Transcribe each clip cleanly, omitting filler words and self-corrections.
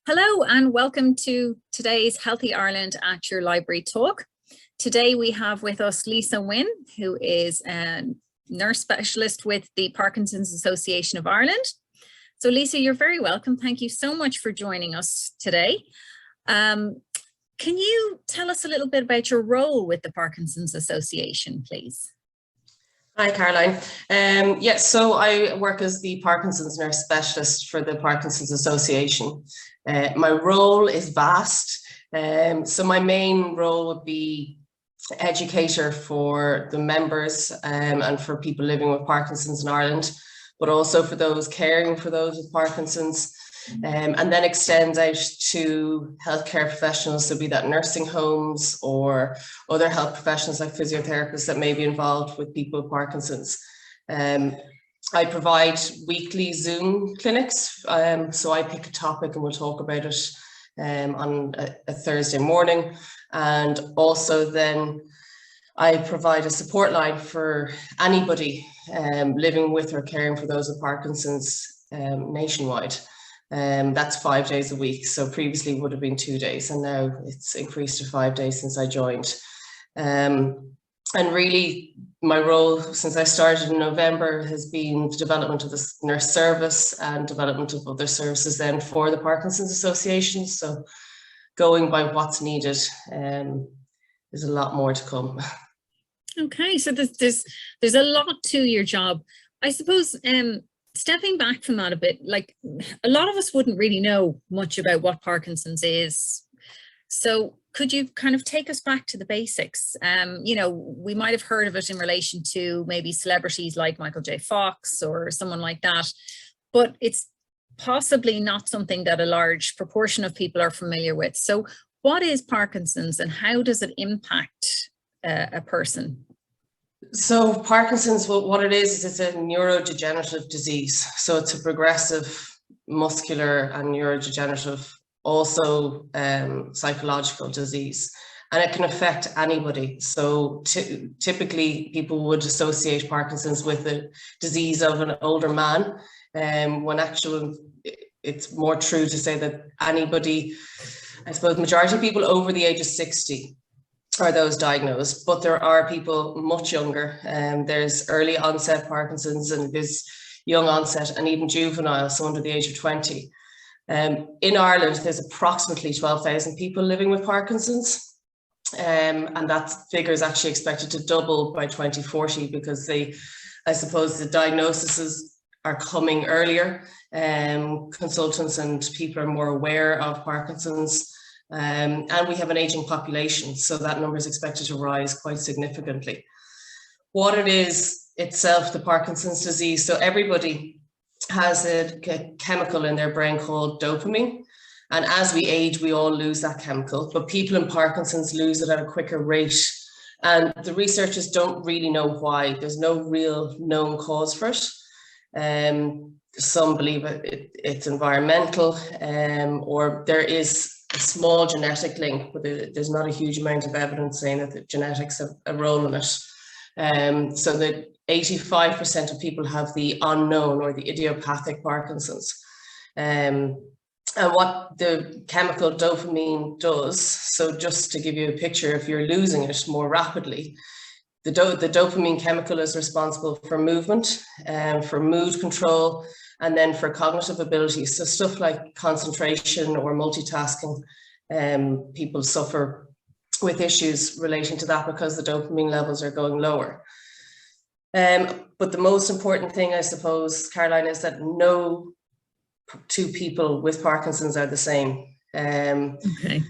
Hello and welcome to today's Healthy Ireland at Your Library talk. Today we have with us Lisa Wynne, who is a nurse specialist with the Parkinsons Association of Ireland. So Lisa, you're very welcome. Thank you so much for joining us today. Can you tell us a little bit about your role with the Parkinsons Association, please? Hi, Caroline. So I work as the Parkinson's nurse specialist for the Parkinson's Association. My role is vast. So my main role would be educator for the members and for people living with Parkinson's in Ireland, but also for those caring for those with Parkinson's. And then extends out to healthcare professionals, so be that nursing homes or other health professionals like physiotherapists that may be involved with people with Parkinson's. I provide weekly Zoom clinics, so I pick a topic and we'll talk about it on a Thursday morning. And also then I provide a support line for anybody living with or caring for those with Parkinson's nationwide. That's 5 days a week. So previously would have been 2 days, and now it's increased to 5 days since I joined. And really my role since I started in November has been the development of the nurse service and development of other services then for the Parkinson's Association. So going by what's needed, there's a lot more to come. Okay, so there's a lot to your job. I suppose stepping back from that a bit, like a lot of us wouldn't really know much about what Parkinson's is. So could you kind of take us back to the basics? We might have heard of it in relation to maybe celebrities like Michael J. Fox or someone like that, but it's possibly not something that a large proportion of people are familiar with. So what is Parkinson's and how does it impact a person? So Parkinson's, what it is it's a neurodegenerative disease. So it's a progressive muscular and neurodegenerative, also psychological disease, and it can affect anybody. So typically people would associate Parkinson's with the disease of an older man, when actually it's more true to say that anybody, I suppose majority of people over the age of 60 are those diagnosed, but there are people much younger. There's early onset Parkinson's and there's young onset and even juvenile, so under the age of 20. In Ireland, there's approximately 12,000 people living with Parkinson's, and that figure is actually expected to double by 2040 because I suppose the diagnoses are coming earlier. Consultants and people are more aware of Parkinson's. And we have an aging population, so that number is expected to rise quite significantly. What it is itself, the Parkinson's disease, so everybody has a chemical in their brain called dopamine, and as we age we all lose that chemical, but people in Parkinson's lose it at a quicker rate, and the researchers don't really know why. There's no real known cause for it. Some believe it's environmental, or there is a small genetic link, but there's not a huge amount of evidence saying that the genetics have a role in it. So that 85% of people have the unknown or the idiopathic Parkinson's. And what the chemical dopamine does, so just to give you a picture, if you're losing it more rapidly, the dopamine chemical is responsible for movement, for mood control, and then for cognitive abilities. So stuff like concentration or multitasking, people suffer with issues relating to that because the dopamine levels are going lower. But the most important thing, I suppose, Caroline, is that no two people with Parkinson's are the same. Okay.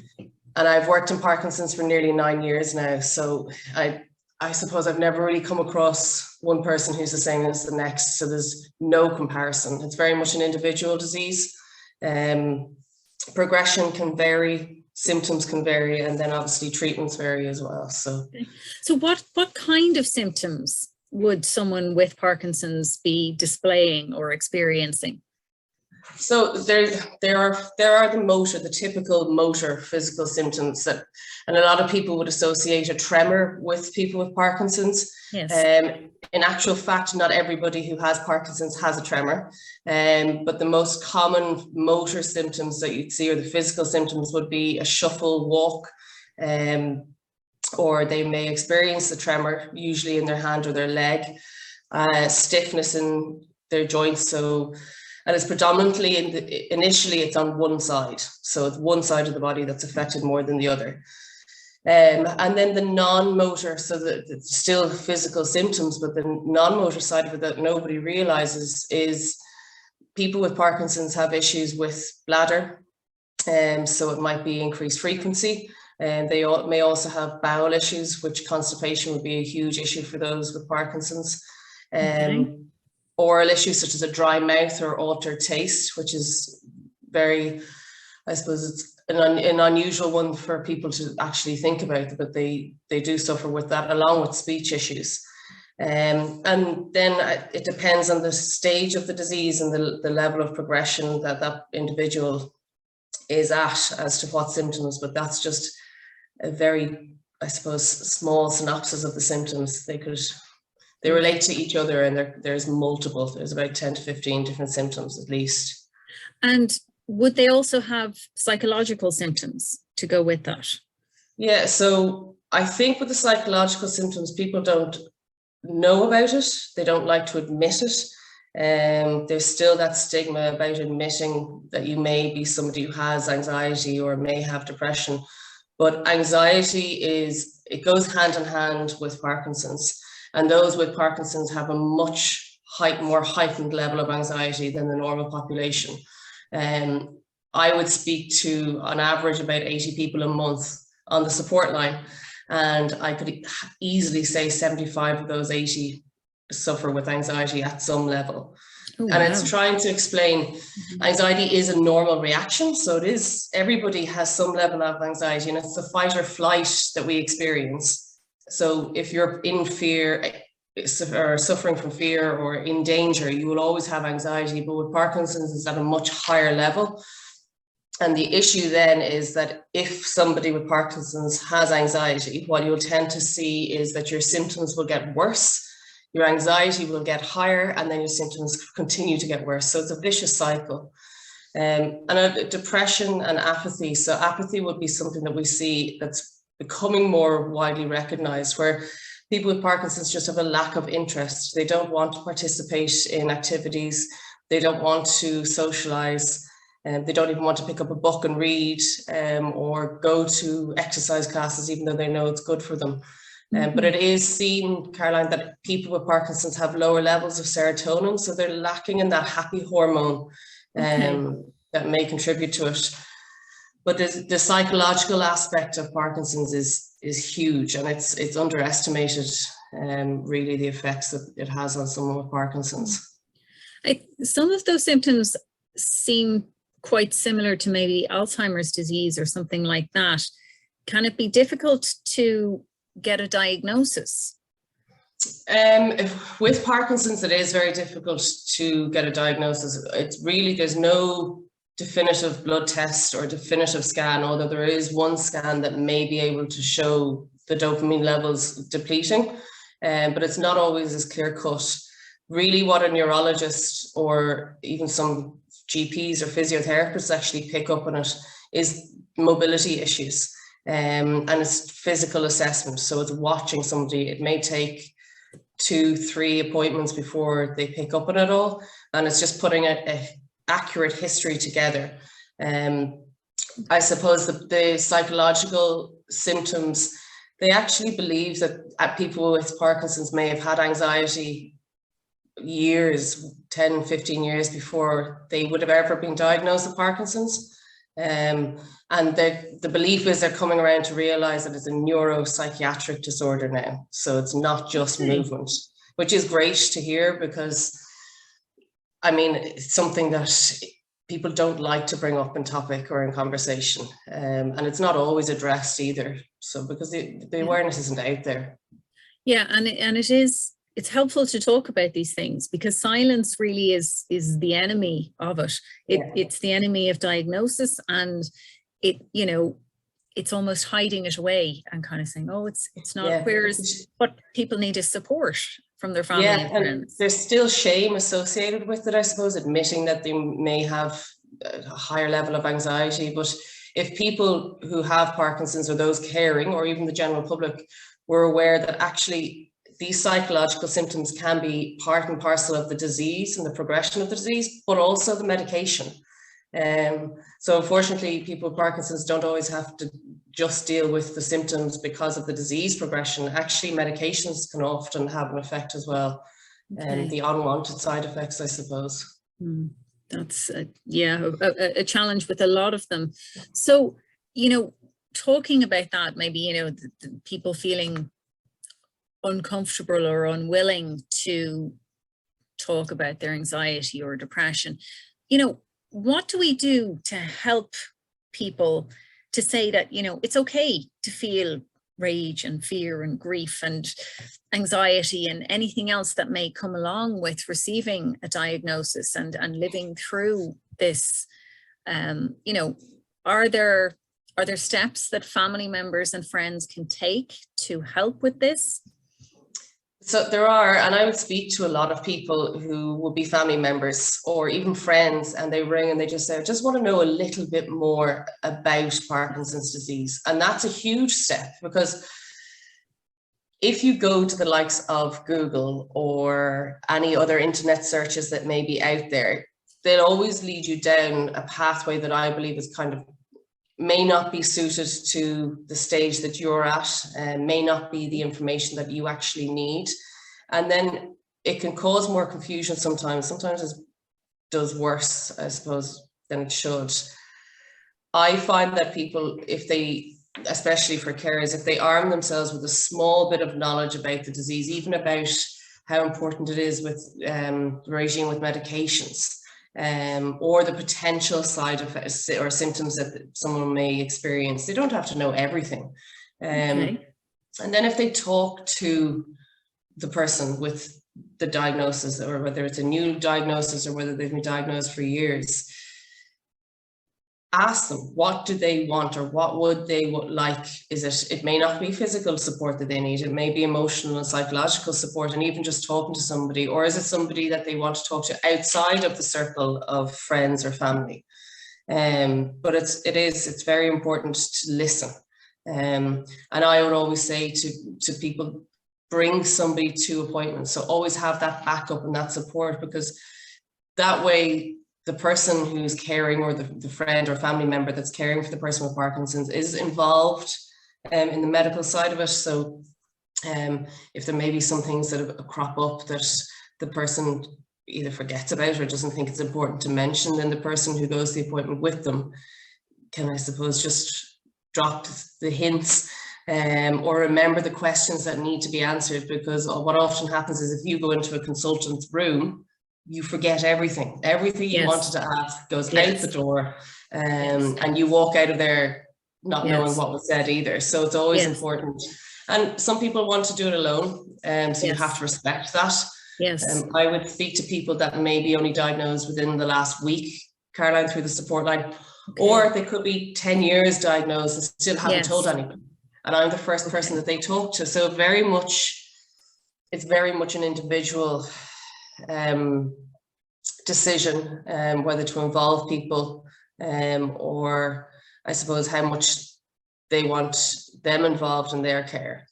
And I've worked in Parkinson's for nearly 9 years now. So I suppose I've never really come across one person who's the same as the next. So there's no comparison. It's very much an individual disease. Progression can vary, symptoms can vary, and then obviously treatments vary as well. So what kind of symptoms would someone with Parkinson's be displaying or experiencing? So there are the typical motor physical symptoms that, and a lot of people would associate a tremor with people with Parkinson's. Yes. In actual fact, not everybody who has Parkinson's has a tremor, but the most common motor symptoms that you'd see, or the physical symptoms, would be a shuffle walk, or they may experience the tremor, usually in their hand or their leg, stiffness in their joints. And it's predominantly, initially it's on one side. So it's one side of the body that's affected more than the other. And then the non-motor, so it's still physical symptoms, but the non-motor side of it that nobody realizes is people with Parkinson's have issues with bladder. So it might be increased frequency. And they may also have bowel issues, which constipation would be a huge issue for those with Parkinson's. Oral issues such as a dry mouth or altered taste, which is very, I suppose it's an unusual one for people to actually think about, but they do suffer with that, along with speech issues. And then it depends on the stage of the disease and the level of progression that that individual is at as to what symptoms, but that's just a very, I suppose, small synopsis of the symptoms. They relate to each other, and there's multiple. There's about 10 to 15 different symptoms at least. And would they also have psychological symptoms to go with that? Yeah, so I think with the psychological symptoms, people don't know about it. They don't like to admit it. There's still that stigma about admitting that you may be somebody who has anxiety or may have depression. But anxiety it goes hand in hand with Parkinson's. And those with Parkinson's have a much more heightened level of anxiety than the normal population. I would speak to, on average, about 80 people a month on the support line. And I could easily say 75 of those 80 suffer with anxiety at some level. Oh, and wow. It's trying to explain anxiety is a normal reaction. So everybody has some level of anxiety, and it's the fight or flight that we experience. So if you're in fear or suffering from fear or in danger, you will always have anxiety. But with Parkinson's, it's at a much higher level. And the issue then is that if somebody with Parkinson's has anxiety, what you'll tend to see is that your symptoms will get worse, your anxiety will get higher, and then your symptoms continue to get worse. So it's a vicious cycle. And depression and apathy. So apathy would be something that we see that's becoming more widely recognized, where people with Parkinson's just have a lack of interest. They don't want to participate in activities. They don't want to socialize. They don't even want to pick up a book and read, or go to exercise classes, even though they know it's good for them. But it is seen, Caroline, that people with Parkinson's have lower levels of serotonin, so they're lacking in that happy hormone that may contribute to it. But the psychological aspect of Parkinson's is huge, and it's underestimated, really, the effects that it has on someone with Parkinson's. Some of those symptoms seem quite similar to maybe Alzheimer's disease or something like that. Can it be difficult to get a diagnosis? With Parkinson's, it is very difficult to get a diagnosis. It's really, there's no definitive blood test or definitive scan, although there is one scan that may be able to show the dopamine levels depleting, but it's not always as clear cut. Really, what a neurologist or even some GPs or physiotherapists actually pick up on it is mobility issues, and it's physical assessment. So it's watching somebody. It may take 2-3 appointments before they pick up on it all, and it's just putting a accurate history together. I suppose the psychological symptoms, they actually believe that people with Parkinson's may have had anxiety years, 10, 15 years before they would have ever been diagnosed with Parkinson's. And the belief is they're coming around to realize that it's a neuropsychiatric disorder now. So it's not just movement, which is great to hear, because I mean, it's something that people don't like to bring up in topic or in conversation. And it's not always addressed either. So because the awareness isn't out there. Yeah, and it is it's helpful to talk about these things, because silence really is the enemy of it. It's the enemy of diagnosis, and it, you know, it's almost hiding it away and kind of saying, oh, it's not. Whereas what people need is support from their family and friends. There's still shame associated with it, I suppose, admitting that they may have a higher level of anxiety. But if people who have Parkinson's, or those caring, or even the general public, were aware that actually these psychological symptoms can be part and parcel of the disease and the progression of the disease, but also the medication. So unfortunately, people with Parkinson's don't always have to just deal with the symptoms because of the disease progression. Actually, medications can often have an effect as well, and the unwanted side effects, I suppose. That's a challenge with a lot of them. So, you know, talking about that, maybe, you know, the people feeling uncomfortable or unwilling to talk about their anxiety or depression, you know, what do we do to help people to say that, you know, it's okay to feel rage and fear and grief and anxiety and anything else that may come along with receiving a diagnosis and living through this? You know, are there steps that family members and friends can take to help with this? So there are, and I would speak to a lot of people who will be family members or even friends, and they ring and they just say, I just want to know a little bit more about Parkinson's disease. And that's a huge step, because if you go to the likes of Google or any other internet searches that may be out there, they'll always lead you down a pathway that I believe is kind of may not be suited to the stage that you're at, and may not be the information that you actually need. And then it can cause more confusion sometimes. Sometimes it does worse, I suppose, than it should. I find that people, if they, especially for carers, if they arm themselves with a small bit of knowledge about the disease, even about how important it is with regime with medications, or the potential side effects or symptoms that someone may experience. They don't have to know everything. And then if they talk to the person with the diagnosis, or whether it's a new diagnosis or whether they've been diagnosed for years, ask them, what do they want, or what would they like? It may not be physical support that they need, it may be emotional and psychological support, and even just talking to somebody, or is it somebody that they want to talk to outside of the circle of friends or family? But it's very important to listen. And I would always say to people, bring somebody to appointments. So always have that backup and that support, because that way the person who's caring, or the friend or family member that's caring for the person with Parkinson's, is involved in the medical side of it. So if there may be some things that crop up that the person either forgets about or doesn't think it's important to mention, then the person who goes to the appointment with them can, I suppose, just drop the hints, or remember the questions that need to be answered. Because what often happens is, if you go into a consultant's room, you forget everything. Everything you wanted to ask goes out the door, and you walk out of there not knowing what was said either. So it's always important. And some people want to do it alone, so you have to respect that. I would speak to people that may be only diagnosed within the last week, Caroline, through the support line, or they could be 10 years diagnosed and still haven't told anyone. And I'm the first person that they talk to. So it's very much an individual decision, whether to involve people, or I suppose how much they want them involved in their care.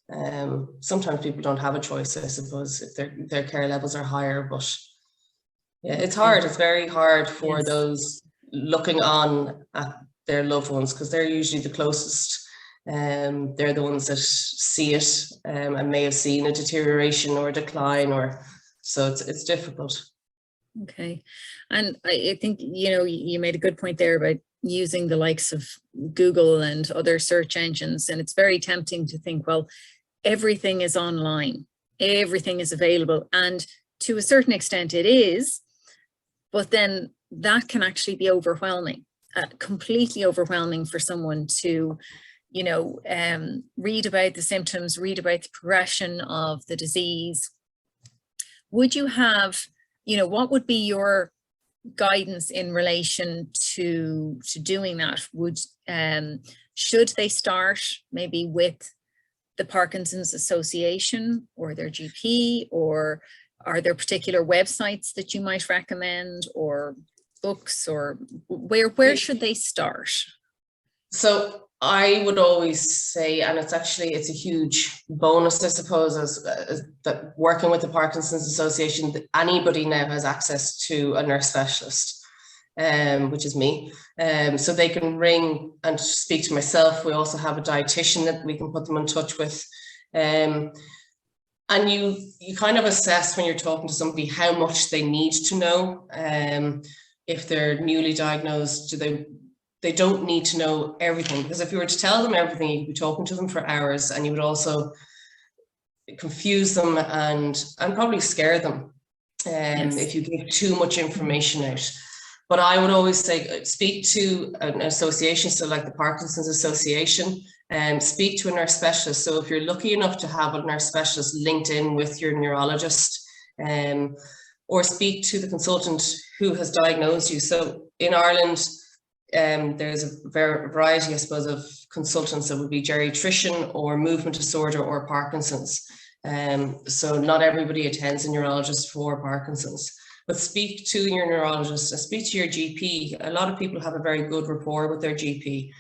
Sometimes people don't have a choice, I suppose, if their care levels are higher, but yeah, it's hard. It's very hard for those looking on at their loved ones, because they're usually the closest. They're the ones that see it, and may have seen a deterioration or a decline, so it's difficult. Okay. And I think, you know, you made a good point there about using the likes of Google and other search engines. And it's very tempting to think, well, everything is online, everything is available. And to a certain extent it is, but then that can actually be overwhelming, completely overwhelming for someone to, you know, read about the symptoms, read about the progression of the disease, would you have, what would be your guidance in relation to doing that? Should they start maybe with the Parkinson's Association or their GP, or are there particular websites that you might recommend, or books, or where should they start? So I would always say, and it's a huge bonus, I suppose, as that working with the Parkinson's Association, that anybody now has access to a nurse specialist, which is me. So they can ring and speak to myself. We also have a dietitian that we can put them in touch with. And you kind of assess when you're talking to somebody how much they need to know. If they're newly diagnosed, they don't need to know everything, because if you were to tell them everything, you'd be talking to them for hours, and you would also confuse them and probably scare them if you give too much information out. But I would always say, speak to an association, so like the Parkinson's Association, and speak to a nurse specialist. So if you're lucky enough to have a nurse specialist linked in with your neurologist, or speak to the consultant who has diagnosed you. So in Ireland, there's a variety, I suppose, of consultants that would be geriatrician or movement disorder or Parkinson's. So not everybody attends a neurologist for Parkinson's, but speak to your neurologist and speak to your GP. A lot of people have a very good rapport with their GP.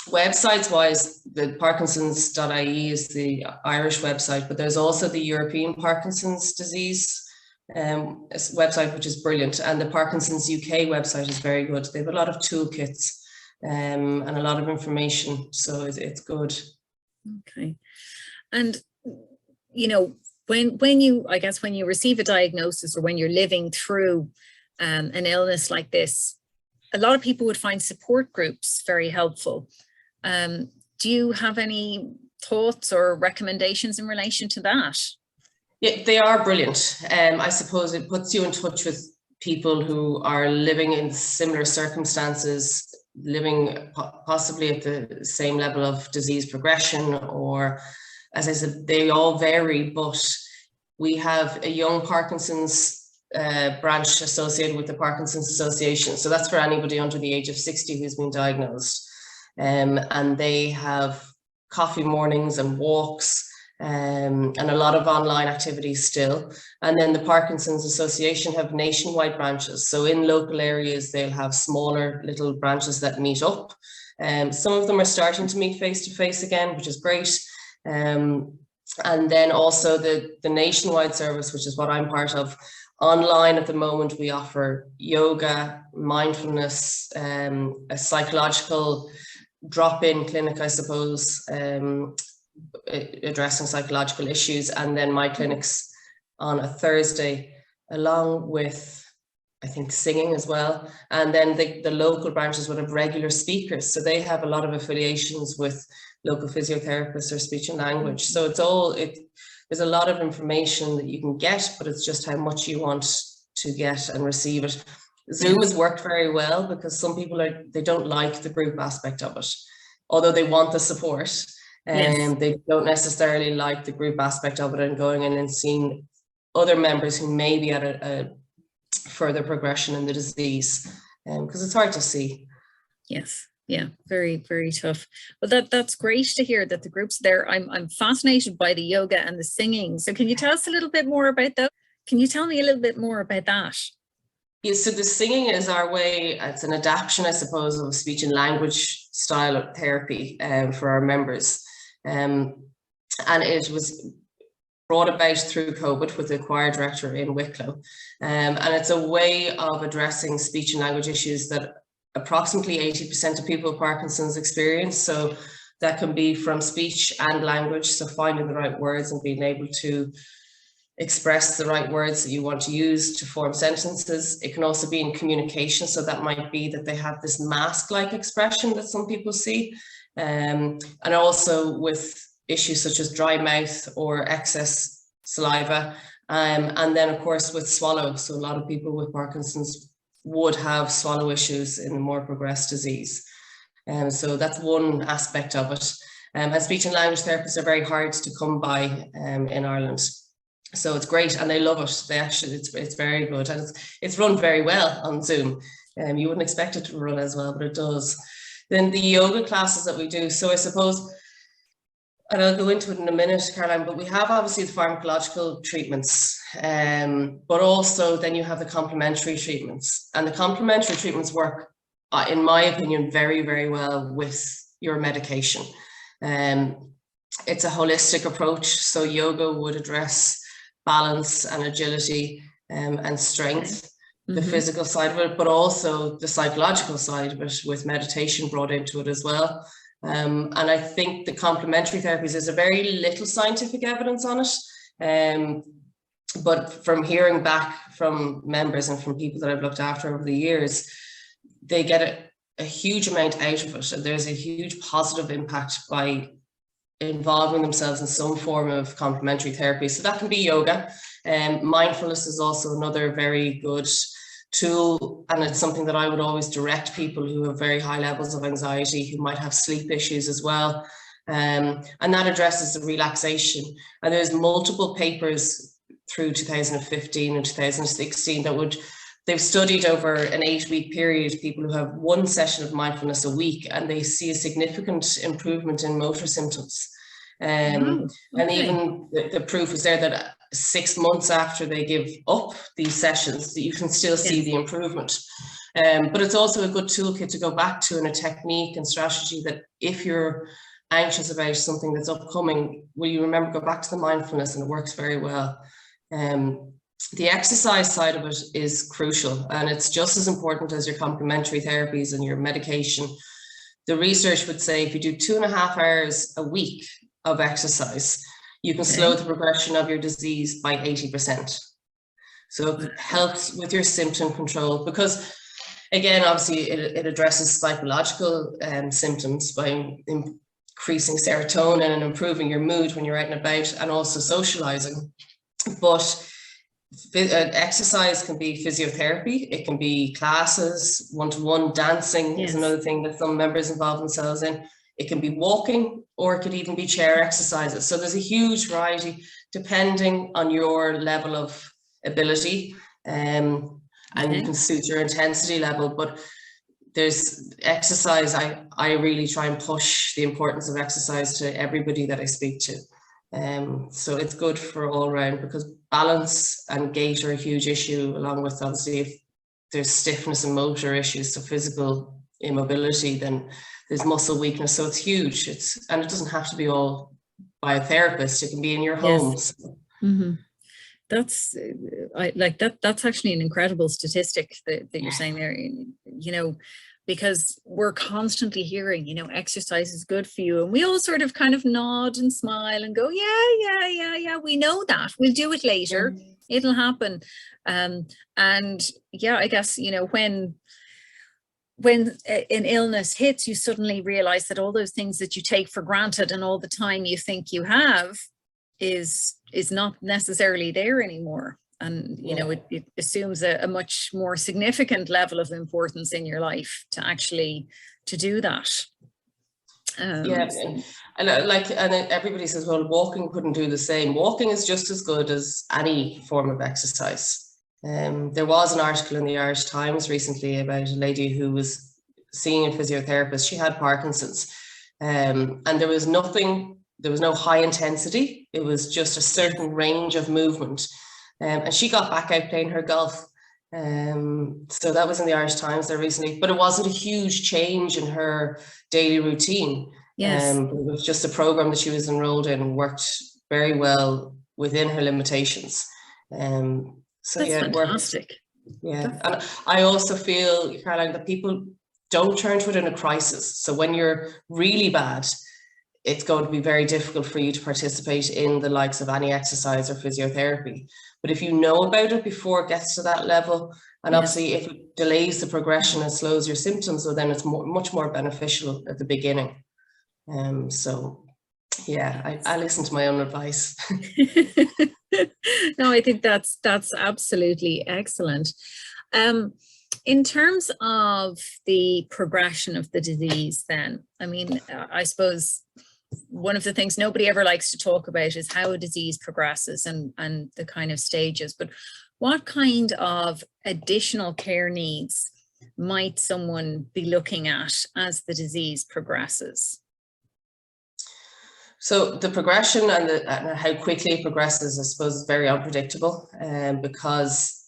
Websites wise, the Parkinsons.ie is the Irish website, but there's also the European Parkinson's disease website, which is brilliant, and the Parkinson's UK website is very good. They have a lot of toolkits and a lot of information, so it's good. Okay. And when you receive a diagnosis, or when you're living through an illness like this, a lot of people would find support groups very helpful. Do you have any thoughts or recommendations in relation to that? Yeah, they are brilliant. I suppose it puts you in touch with people who are living in similar circumstances, living possibly at the same level of disease progression, or, as I said, they all vary, but we have a young Parkinson's branch associated with the Parkinson's Association. So that's for anybody under the age of 60 who's been diagnosed. And they have coffee mornings and walks, and a lot of online activities still. And then the Parkinson's Association have nationwide branches. So in local areas, they'll have smaller little branches that meet up. Some of them are starting to meet face-to-face again, which is great. And then also the nationwide service, which is what I'm part of. Online at the moment, we offer yoga, mindfulness, a psychological drop-in clinic, I suppose, addressing psychological issues, and then my clinics on a Thursday, along with, I think, singing as well. And then the local branches would have regular speakers, so they have a lot of affiliations with local physiotherapists or speech and language. So there's a lot of information that you can get, but it's just how much you want to get and receive it. Zoom has worked very well, because some people they don't like the group aspect of it, although they want the support. And they don't necessarily like the group aspect of it, and going in and seeing other members who may be at a further progression in the disease, because it's hard to see. Yes, yeah, very, very tough. But that's great to hear that the groups there. I'm fascinated by the yoga and the singing. So can you tell us a little bit more about that? Can you tell me a little bit more about that? Yeah, so the singing is our way, it's an adaptation, I suppose, of speech and language style of therapy for our members. And it was brought about through COVID with the choir director in Wicklow. And it's a way of addressing speech and language issues that approximately 80% of people with Parkinson's experience. So that can be from speech and language, so finding the right words and being able to express the right words that you want to use to form sentences. It can also be in communication, so that might be that they have this mask-like expression that some people see. And also with issues such as dry mouth or excess saliva. And then, of course, with swallow. So a lot of people with Parkinson's would have swallow issues in the more progressed disease. So that's one aspect of it. And speech and language therapists are very hard to come by in Ireland. So it's great, and they love it. They actually, it's very good, and it's run very well on Zoom. You wouldn't expect it to run as well, but it does. Then the yoga classes that we do. So I suppose, and I'll go into it in a minute, Caroline, but we have obviously the pharmacological treatments, but also then you have the complementary treatments. And the complementary treatments work, in my opinion, very, very well with your medication. It's a holistic approach. So yoga would address balance and agility and strength, the physical side of it, but also the psychological side of it, with meditation brought into it as well. And I think the complementary therapies, there's a very little scientific evidence on it. But from hearing back from members and from people that I've looked after over the years, they get a huge amount out of it. And there's a huge positive impact by involving themselves in some form of complementary therapy. So that can be yoga. Mindfulness is also another very good tool, and it's something that I would always direct people who have very high levels of anxiety, who might have sleep issues as well. And that addresses the relaxation. And there's multiple papers through 2015 and 2016 that they've studied over an 8-week period people who have one session of mindfulness a week, and they see a significant improvement in motor symptoms. And even the proof is there that 6 months after they give up these sessions, that you can still see the improvement. But it's also a good toolkit to go back to, and a technique and strategy that if you're anxious about something that's upcoming, will you remember, go back to the mindfulness, and it works very well. The exercise side of it is crucial, and it's just as important as your complementary therapies and your medication. The research would say if you do 2.5 hours a week of exercise, you can slow the progression of your disease by 80%. So it helps with your symptom control, because again, obviously it addresses psychological symptoms by increasing serotonin and improving your mood when you're out and about, and also socializing. But exercise can be physiotherapy, it can be classes, one-to-one dancing is another thing that some members involve themselves in. It can be walking, or it could even be chair exercises. So there's a huge variety depending on your level of ability, and you can suit your intensity level. But there's exercise, I really try and push the importance of exercise to everybody that I speak to. So it's good for all around, because balance and gait are a huge issue, along with obviously if there's stiffness and motor issues, so physical immobility, then there's muscle weakness. So it's huge. And it doesn't have to be all by a therapist. It can be in your homes. That's that's actually an incredible statistic that you're saying there, you know, because we're constantly hearing, you know, exercise is good for you. And we all sort of kind of nod and smile and go, yeah, we know that. We'll do it later. It'll happen. And yeah, I guess, you know, when an illness hits, you suddenly realize that all those things that you take for granted and all the time you think you have is not necessarily there anymore. And, you know, it assumes a much more significant level of importance in your life to do that. And everybody says, well, walking couldn't do the same. Walking is just as good as any form of exercise. There was an article in the Irish Times recently about a lady who was seeing a physiotherapist. She had Parkinson's, and there was no high intensity. It was just a certain range of movement. And she got back out playing her golf. So that was in the Irish Times there recently, but it wasn't a huge change in her daily routine. It was just a program that she was enrolled in and worked very well within her limitations. So that's fantastic. And I also feel, Caroline, that people don't turn to it in a crisis. So when you're really bad, it's going to be very difficult for you to participate in the likes of any exercise or physiotherapy. But if you know about it before it gets to that level, and obviously if it delays the progression and slows your symptoms, well, then it's much more beneficial at the beginning. So yeah, I listen to my own advice. No, I think that's absolutely excellent. In terms of the progression of the disease, then, I mean, I suppose one of the things nobody ever likes to talk about is how a disease progresses and the kind of stages. But what kind of additional care needs might someone be looking at as the disease progresses? So the progression and how quickly it progresses, I suppose, is very unpredictable, because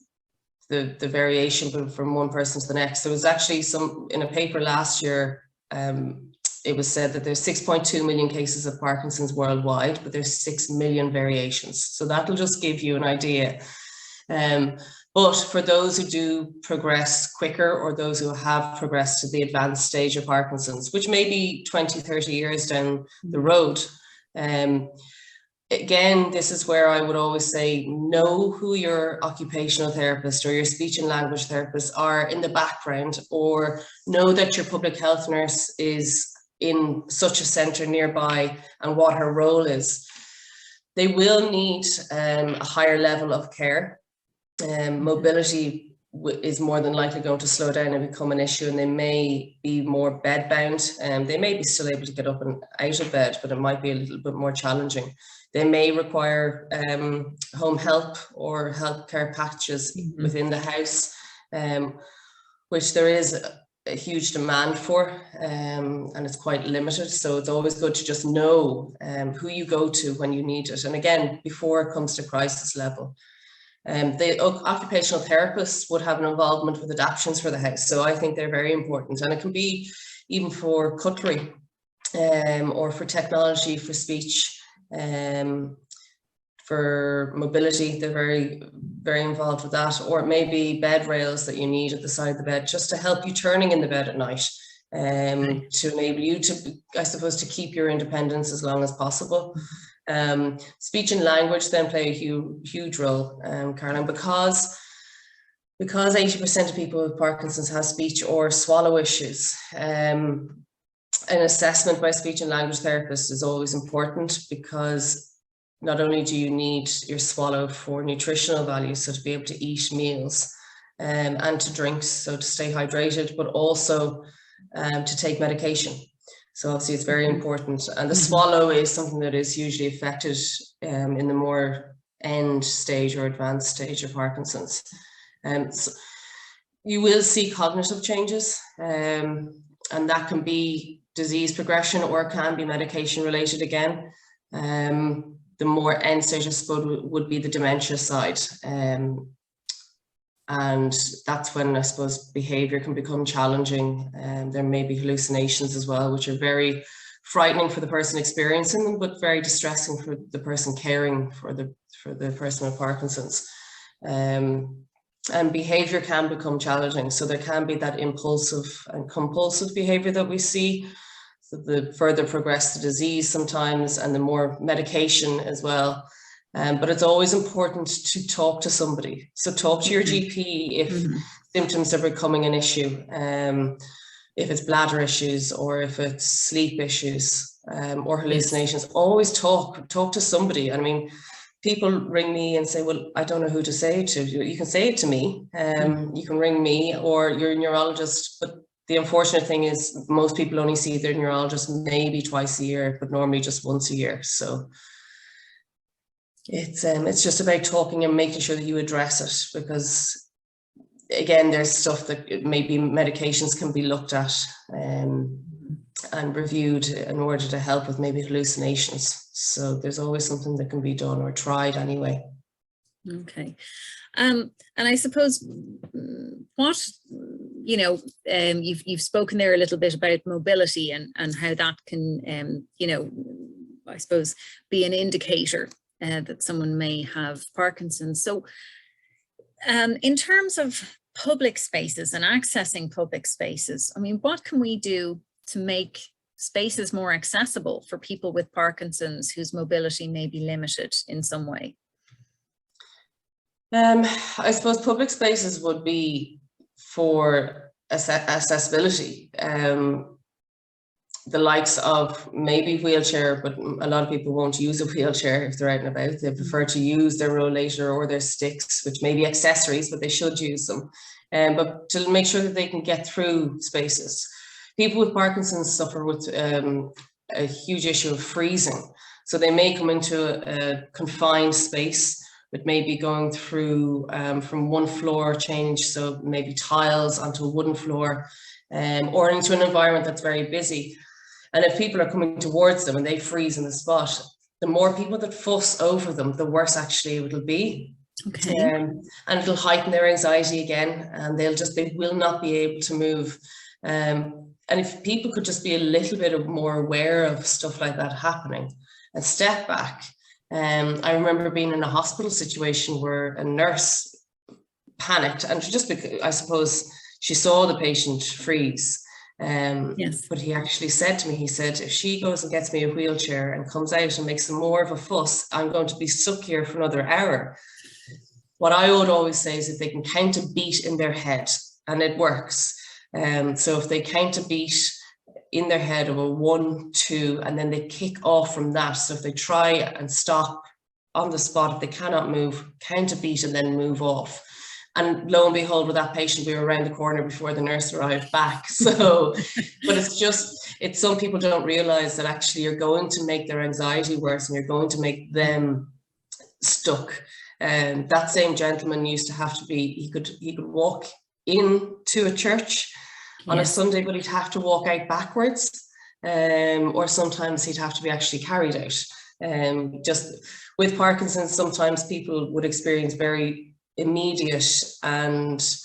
the variation from one person to the next. There was actually in a paper last year, it was said that there's 6.2 million cases of Parkinson's worldwide, but there's 6 million variations. So that'll just give you an idea. But for those who do progress quicker, or those who have progressed to the advanced stage of Parkinson's, which may be 20, 30 years down the road, again, this is where I would always say, know who your occupational therapist or your speech and language therapist are in the background, or know that your public health nurse is in such a centre nearby and what her role is. They will need a higher level of care. Mobility is more than likely going to slow down and become an issue, and they may be more bed bound, and they may be still able to get up and out of bed, but it might be a little bit more challenging. They may require home help or healthcare packages within the house, which there is a huge demand for, and it's quite limited. So it's always good to just know who you go to when you need it. And again, before it comes to crisis level. The occupational therapists would have an involvement with adaptations for the house. So I think they're very important, and it can be even for cutlery, or for technology, for speech, for mobility. They're very, very involved with that. Or it may be bed rails that you need at the side of the bed, just to help you turning in the bed at night, to enable you to, I suppose, to keep your independence as long as possible. Speech and language then play a huge role, Caroline, because 80% of people with Parkinson's have speech or swallow issues. An assessment by speech and language therapist is always important, because not only do you need your swallow for nutritional value, so to be able to eat meals, and to drink, so to stay hydrated, but also to take medication. So obviously it's very important. And the swallow is something that is usually affected in the more end stage or advanced stage of Parkinson's. So you will see cognitive changes, and that can be disease progression or can be medication related again. The more end stage, I suppose, would be the dementia side. And that's when, I suppose, behaviour can become challenging. There may be hallucinations as well, which are very frightening for the person experiencing them, but very distressing for the person caring for the person with Parkinson's. And behaviour can become challenging. So there can be that impulsive and compulsive behaviour that we see. So the further progress the disease sometimes, and the more medication as well. But it's always important to talk to somebody. So talk to your GP if symptoms are becoming an issue, if it's bladder issues, or if it's sleep issues, or hallucinations. Always talk to somebody. I mean, people ring me and say, well, I don't know who to say it to. You can say it to me, you can ring me or your neurologist. But the unfortunate thing is most people only see their neurologist maybe twice a year, but normally just once a year. So it's just about talking and making sure that you address it, because again, there's stuff that maybe medications can be looked at and reviewed in order to help with maybe hallucinations. So there's always something that can be done or tried anyway. Okay. And I suppose what, you've spoken there a little bit about mobility and how that can, I suppose, be an indicator that someone may have Parkinson's. So in terms of public spaces and accessing public spaces, I mean, what can we do to make spaces more accessible for people with Parkinson's whose mobility may be limited in some way? I suppose public spaces would be for accessibility. The likes of maybe wheelchair, but a lot of people won't use a wheelchair if they're out and about. They prefer to use their rollator or their sticks, which may be accessories, but they should use them. But to make sure that they can get through spaces. People with Parkinson's suffer with a huge issue of freezing. So they may come into a confined space with maybe going through from one floor change, so maybe tiles onto a wooden floor, or into an environment that's very busy. And if people are coming towards them and they freeze in the spot, the more people that fuss over them, the worse actually it'll be. Okay. And it'll heighten their anxiety again, and they will not be able to move. And if people could just be a little bit more aware of stuff like that happening and step back. I remember being in a hospital situation where a nurse panicked, and just because, I suppose, she saw the patient freeze. Yes. But he actually said to me, he said, if she goes and gets me a wheelchair and comes out and makes some more of a fuss, I'm going to be stuck here for another hour. What I would always say is if they can count a beat in their head, and it works. So if they count a beat in their head of a 1, 2, and then they kick off from that. So if they try and stop on the spot, if they cannot move, count a beat and then move off. And lo and behold, with that patient, we were around the corner before the nurse arrived back. So, but it's some people don't realize that actually you're going to make their anxiety worse and you're going to make them stuck. And that same gentleman used to have to be, he could walk into a church on a Sunday, but he'd have to walk out backwards, or sometimes he'd have to be actually carried out. Just with Parkinson's, sometimes people would experience very immediate and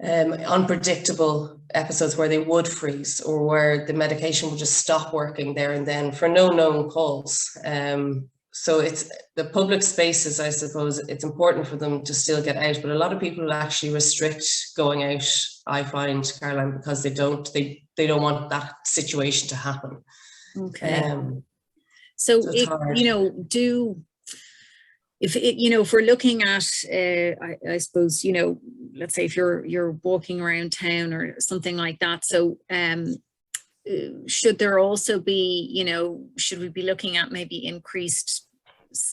unpredictable episodes where they would freeze, or where the medication would just stop working there and then for no known cause. So it's the public spaces, I suppose, it's important for them to still get out, but a lot of people actually restrict going out, I find, Caroline, because they don't want that situation to happen. Okay. So if we're looking at, I suppose, let's say if you're walking around town or something like that, so should there also be, should we be looking at maybe increased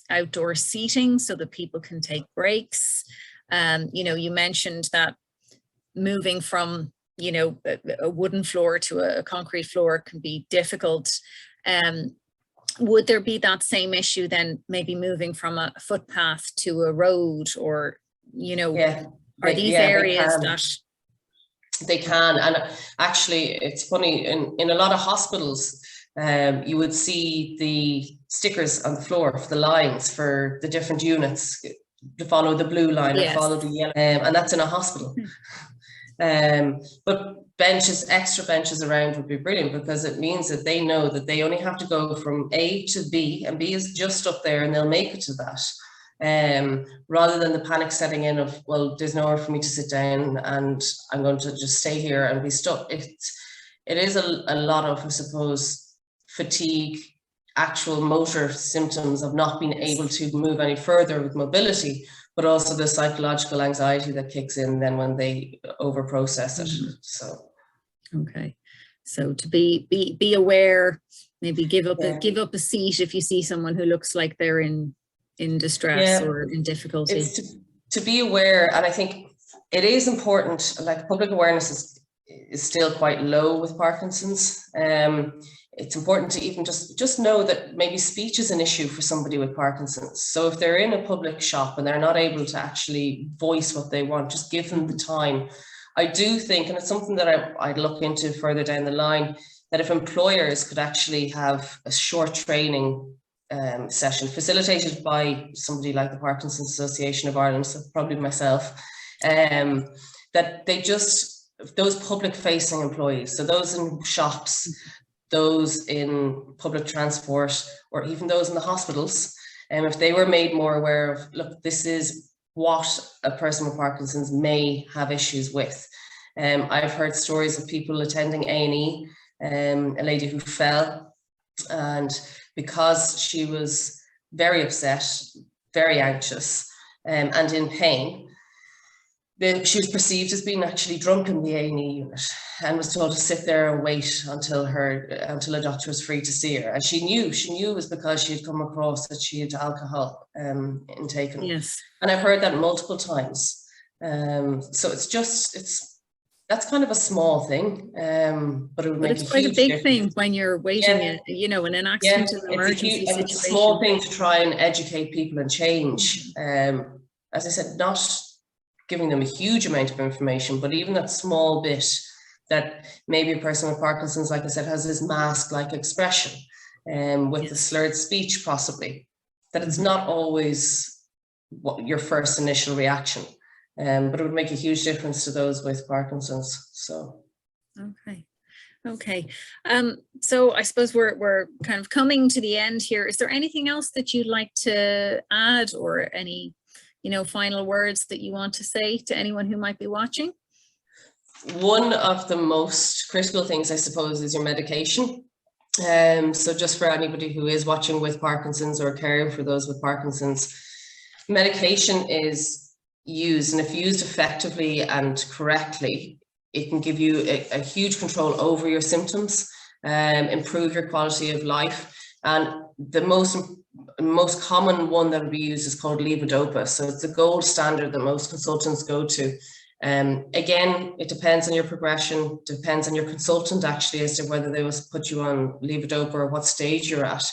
outdoor seating so that people can take breaks? You mentioned that moving from, a wooden floor to a concrete floor can be difficult. Would there be that same issue then, maybe moving from a footpath to a road, or, are these areas that... They can, and actually it's funny, in a lot of hospitals, you would see the stickers on the floor for the lines for the different units to follow the blue line or follow the yellow, and that's in a hospital. But extra benches around would be brilliant, because it means that they know that they only have to go from A to B, and B is just up there and they'll make it to that. Rather than the panic setting in of, well, there's nowhere for me to sit down and I'm going to just stay here and be stuck. It is a lot of, I suppose, fatigue, actual motor symptoms of not being able to move any further with mobility, but also the psychological anxiety that kicks in then when they over process it. So okay, so to be aware, maybe give up a seat if you see someone who looks like they're in distress or in difficulty. It's to be aware, and I think it is important, like public awareness is still quite low with Parkinson's. It's important to even just know that maybe speech is an issue for somebody with Parkinson's. So if they're in a public shop and they're not able to actually voice what they want, just give them the time. I do think, and it's something that I'd look into further down the line, that if employers could actually have a short training session facilitated by somebody like the Parkinson's Association of Ireland, so probably myself, that they just, those public facing employees, so those in shops, those in public transport, or even those in the hospitals, if they were made more aware of, look, this is what a person with Parkinson's may have issues with. I've heard stories of people attending A&E, a lady who fell, and because she was very upset, very anxious, and in pain, she was perceived as being actually drunk in the A&E unit, and was told to sit there and wait until a doctor was free to see her. And she knew it was because she had come across that she had alcohol intaken. Yes. And I've heard that multiple times. So it's that's kind of a small thing, but it would make it's quite a huge big difference. thing when you're waiting, you know, in an accident, an emergency It's a situation. small thing to try and educate people and change. As I said, not giving them a huge amount of information, but even that small bit that maybe a person with Parkinson's, like I said, has this mask-like expression with the slurred speech possibly, that it's not always what your first initial reaction, but it would make a huge difference to those with Parkinson's. So. Okay. So I suppose we're kind of coming to the end here. Is there anything else that you'd like to add, or any, you know, final words that you want to say to anyone who might be watching? One of the most critical things, I suppose, is your medication. So just for anybody who is watching with Parkinson's or caring for those with Parkinson's, medication is used, and if used effectively and correctly, it can give you a huge control over your symptoms, improve your quality of life. And the most common one that will be used is called levodopa. So it's the gold standard that most consultants go to. Again, it depends on your progression, depends on your consultant actually as to whether they will put you on levodopa or what stage you're at.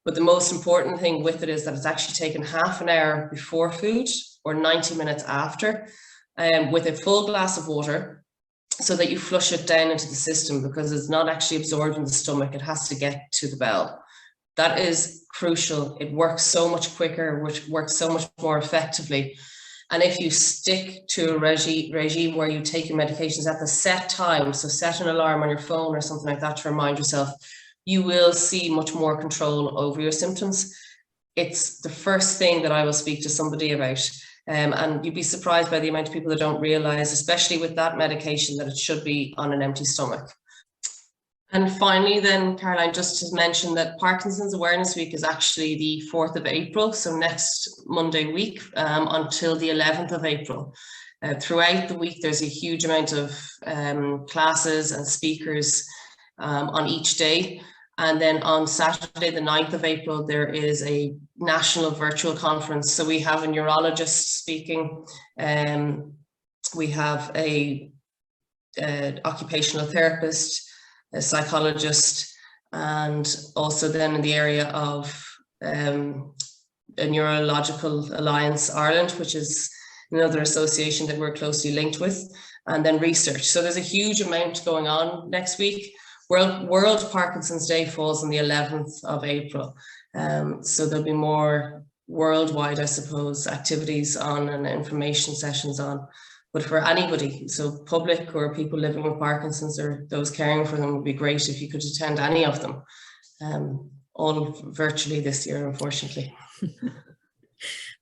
But the most important thing with it is that it's actually taken half an hour before food or 90 minutes after, with a full glass of water, so that you flush it down into the system, because it's not actually absorbed in the stomach. It has to get to the bowel. That is crucial. It works so much quicker, which works so much more effectively. And if you stick to a regime where you take your medications at the set time, so set an alarm on your phone or something like that to remind yourself, you will see much more control over your symptoms. It's the first thing that I will speak to somebody about. And you'd be surprised by the amount of people that don't realize, especially with that medication, that it should be on an empty stomach. And finally then, Caroline, just to mention that Parkinson's Awareness Week is actually the 4th of April, so next Monday week, until the 11th of April. Throughout the week, there's a huge amount of classes and speakers on each day. And then on Saturday, the 9th of April, there is a national virtual conference. So we have a neurologist speaking, we have a occupational therapist, a psychologist, and also then in the area of a Neurological Alliance Ireland, which is another association that we're closely linked with, and then research. So there's a huge amount going on next week. World Parkinson's Day falls on the 11th of April. So there'll be more worldwide, I suppose, activities on and information sessions on. But for anybody, so public or people living with Parkinson's or those caring for them, would be great if you could attend any of them. All virtually this year, unfortunately.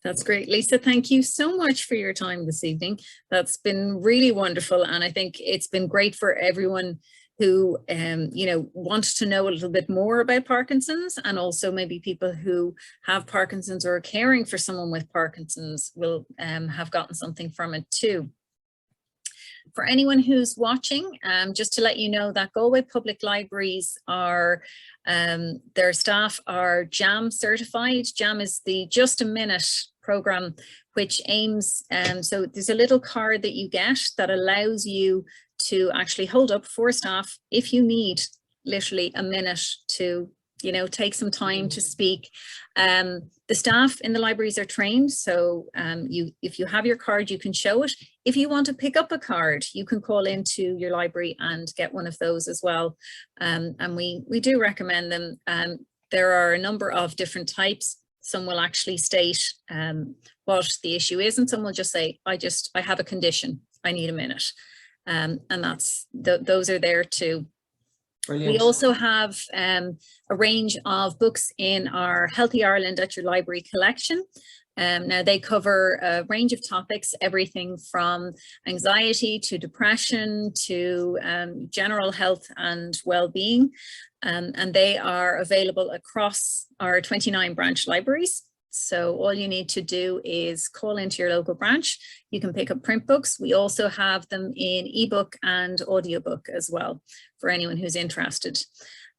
That's great. Lisa, thank you so much for your time this evening. That's been really wonderful. And I think it's been great for everyone who, you know, want to know a little bit more about Parkinson's, and also maybe people who have Parkinson's or are caring for someone with Parkinson's will have gotten something from it too. For anyone who's watching, just to let you know that Galway Public Libraries are, their staff are JAM certified. JAM is the Just a Minute program, which aims, so there's a little card that you get that allows you to actually hold up for staff if you need literally a minute to, you know, take some time to speak. The staff in the libraries are trained, so if you have your card, you can show it. If you want to pick up a card, you can call into your library and get one of those as well. And we do recommend them. There are a number of different types. Some will actually state what the issue is, and some will just say, I have a condition, I need a minute. And those are there too. Brilliant. We also have a range of books in our Healthy Ireland at Your Library collection. Now they cover a range of topics, everything from anxiety to depression to general health and well-being. And they are available across our 29 branch libraries. So all you need to do is call into your local branch. You can pick up print books. We also have them in ebook and audiobook as well for anyone who's interested.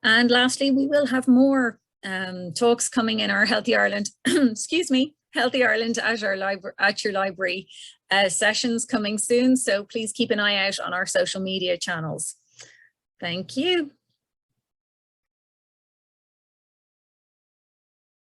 And lastly, we will have more talks coming in our Healthy Ireland, excuse me, Healthy Ireland at our library, at your library sessions coming soon. So please keep an eye out on our social media channels. Thank you.